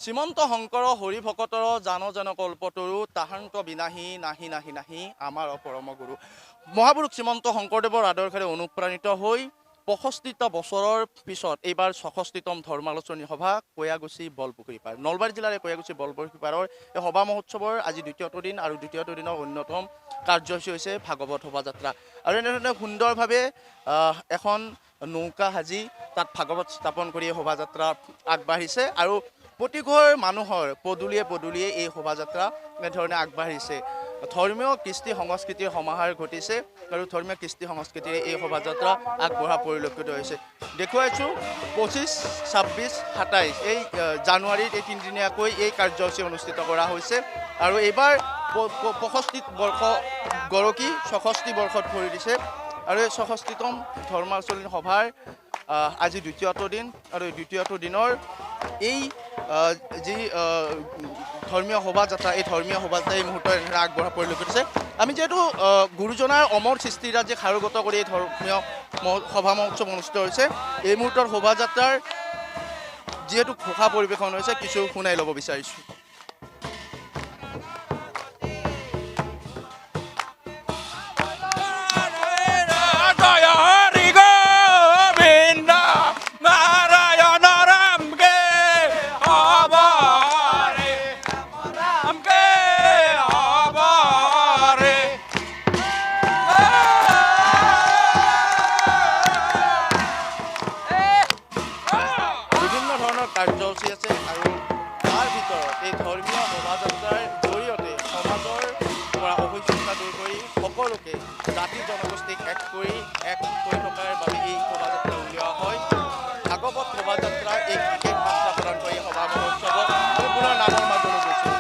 শ্ৰীমন্ত শংকৰ হৰি ভকতৰ জান জন কল্পতৰু তাহান্ত বিনাহী নাহি নাহি নাহি আমাৰ পৰম গুৰু। মহাপুৰুষ শ্ৰীমন্ত শংকৰদেৱৰ আদৰ্শৰে অনুপ্ৰাণিত হৈ ৬৫টা বছৰৰ পিছত এইবাৰ ৬৬তম ধৰ্মালোচনী সভা কয়াগুছি বলপুখুৰী পাৰ। নলবাৰী জিলাৰ কয়াগুছি বলপুখুৰী পাৰৰ এই সভা মহোৎসৱৰ আজি দ্বিতীয়টো দিন আৰু দ্বিতীয়টো দিনৰ অন্যতম কাৰ্যসূচী হৈছে ভাগৱত শোভাযাত্ৰা। আৰু এনেধৰণে সুন্দৰভাৱে এখন নৌকা সাজি তাত ভাগৱত স্থাপন কৰি শোভাযাত্ৰা আগবাঢ়িছে আৰু প্ৰতিঘৰ মানুহৰ পদূলিয়ে পদূলিয়ে এই শোভাযাত্ৰা এনেধৰণে আগবাঢ়িছে। ধৰ্মীয় কৃষ্টি সংস্কৃতিৰ সমাহাৰ ঘটিছে আৰু ধৰ্মীয় কৃষ্টি সংস্কৃতিৰে এই শোভাযাত্ৰা আগবঢ়া পৰিলক্ষিত হৈছে। দেখুৱাইছোঁ ২৫, ২৬, ২৭ এই জানুৱাৰীত এই তিনিদিনীয়াকৈ এই কাৰ্যসূচী অনুষ্ঠিত কৰা হৈছে আৰু এইবাৰ ৬৫ বৰ্ষ গৰকি ৬৬ বৰ্ষত ভৰি দিছে আৰু এই ৬৬তম ধৰ্মালোচনী সভাৰ আজি দ্বিতীয়টো দিন আৰু দ্বিতীয়টো দিনৰ এই যি ধৰ্মীয় শোভাযাত্ৰা এই ধৰ্মীয় শোভাযাত্ৰা এই মুহূৰ্তত এনেদৰে আগবঢ়া পৰিলক্ষিত হৈছে। আমি যিহেতু গুৰুজনাৰ অমৰ সৃষ্টিৰাজি সাৰোগত কৰি এই ধৰ্মীয় সভা মহোৎসৱ অনুষ্ঠিত হৈছে, এই মুহূৰ্তত শোভাযাত্ৰাৰ যিহেতু ঘোষা পৰিৱেশন হৈছে কিছু শুনাই ল'ব বিচাৰিছোঁ। কাৰ্যসূচী আছে আৰু তাৰ ভিতৰত এই ধৰ্মীয় শোভাযাত্ৰাৰ জৰিয়তে সমাজৰ পৰা অসহিষ্ণুতা দূৰ কৰি সকলোকে জাতি জনগোষ্ঠীক এক কৰি থকাৰ বাবে এই শোভাযাত্ৰা উলিওৱা হয়। ভাগৱত শোভাযাত্ৰা এক বিশেষ বাৰ্তা প্ৰদান কৰি সভা মহোৎসৱত আমি পুনৰ নামৰ মাজলৈ গৈছোঁ।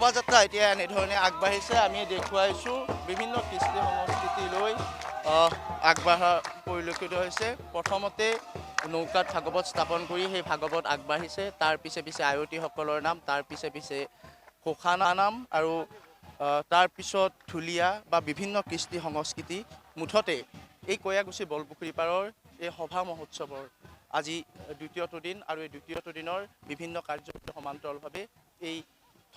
শোভাযাত্ৰা এতিয়া এনেধৰণে আগবাঢ়িছে। আমি দেখুৱাইছোঁ বিভিন্ন কৃষ্টি সংস্কৃতি লৈ আগবাঢ়া পৰিলক্ষিত হৈছে। প্ৰথমতে নৌকাত ভাগৱত স্থাপন কৰি সেই ভাগৱত আগবাঢ়িছে, তাৰ পিছে পিছে আয়তীসকলৰ নাম, তাৰ পিছে পিছে ঘোষানা নাম আৰু তাৰ পিছত ঢুলীয়া বা বিভিন্ন কৃষ্টি সংস্কৃতি। মুঠতে এই কয়াগুছি বলপুখুৰী পাৰৰ এই সভা মহোৎসৱৰ আজি দ্বিতীয়টো দিন আৰু এই দ্বিতীয়টো দিনৰ বিভিন্ন কাৰ্যসূচী সমান্তৰালভাৱে এই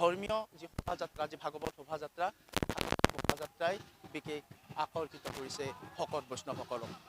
ধৰ্মীয় যি শোভাযাত্ৰা, যি ভাগৱত শোভাযাত্ৰাই বিশেষ আকৰ্ষিত কৰিছে ভকত বৈষ্ণৱসকলক।